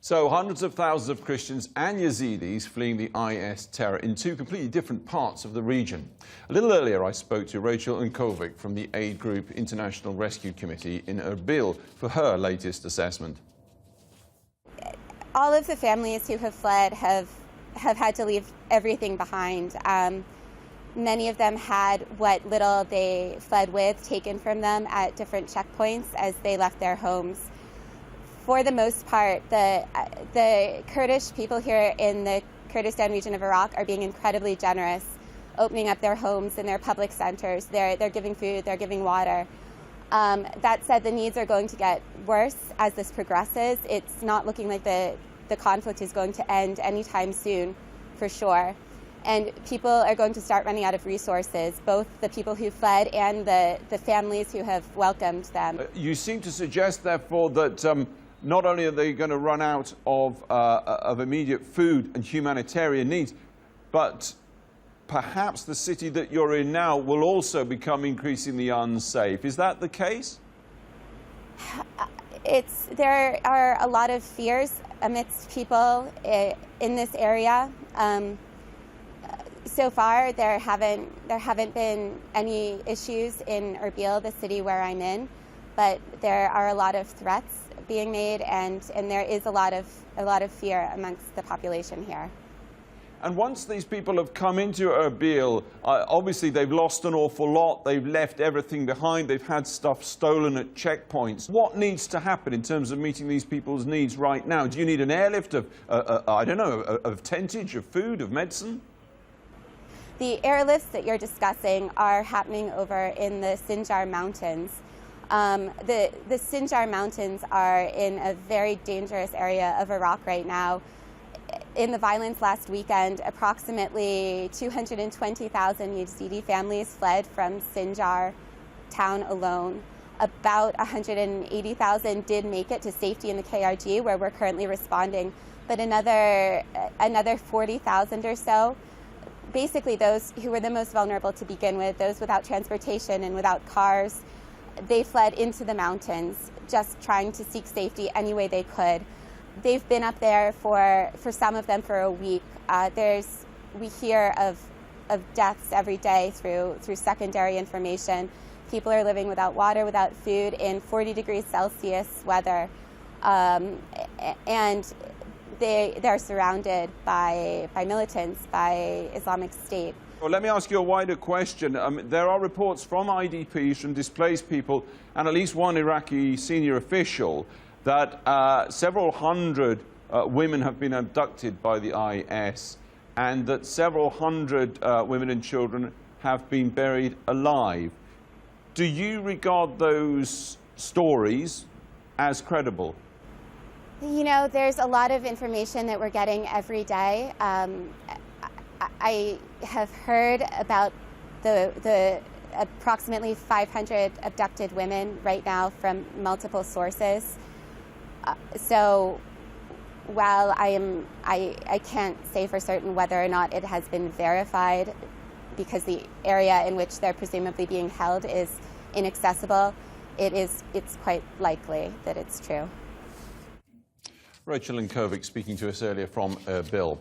So hundreds of thousands of Christians and Yazidis fleeing the IS terror in two completely different parts of the region. A little earlier I spoke to Rachel Unkovick from the aid group International Rescue Committee in Erbil for her latest assessment. All of the families who have fled have had to leave everything behind. Many of them had what little they fled with taken from them at different checkpoints as they left their homes. For the most part, the Kurdish people here in the Kurdistan region of Iraq are being incredibly generous, opening up their homes and their public centers. They're giving food, they're giving water. That said, the needs are going to get worse as this progresses. It's not looking like the conflict is going to end anytime soon, for sure. And people are going to start running out of resources, both the people who fled and the families who have welcomed them. You seem to suggest, therefore, that not only are they going to run out of immediate food and humanitarian needs, but perhaps the city that you're in now will also become increasingly unsafe. Is that the case? There are a lot of fears amidst people in this area. So far, there haven't been any issues in Erbil, the city where I'm in, but there are a lot of threats being made, and there is a lot of fear amongst the population here. And once these people have come into Erbil, obviously they've lost an awful lot. They've left everything behind. They've had stuff stolen at checkpoints. What needs to happen in terms of meeting these people's needs right now? Do you need an airlift of, I don't know, of tentage, of food, of medicine? The airlifts that you're discussing are happening over in the Sinjar Mountains. The Sinjar Mountains are in a very dangerous area of Iraq right now. In the violence last weekend, approximately 220,000 Yazidi families fled from Sinjar town alone. About 180,000 did make it to safety in the KRG, where we're currently responding, but another 40,000 or so, basically those who were the most vulnerable to begin with, those without transportation and without cars, they fled into the mountains, just trying to seek safety any way they could. They've been up there for some of them for a week. We hear of deaths every day through secondary information. People are living without water, without food, in 40 degrees Celsius weather, and they're surrounded by militants, by Islamic State. Well, let me ask you a wider question. There are reports from IDPs, from displaced people, and at least one Iraqi senior official that several hundred women have been abducted by the IS, and that several hundred women and children have been buried alive. Do you regard those stories as credible? You know, there's a lot of information that we're getting every day. I have heard about the approximately 500 abducted women right now from multiple sources. So while I can't say for certain whether or not it has been verified, because the area in which they're presumably being held is inaccessible, it's quite likely that it's true. Rachel Unkovick speaking to us earlier from Erbil.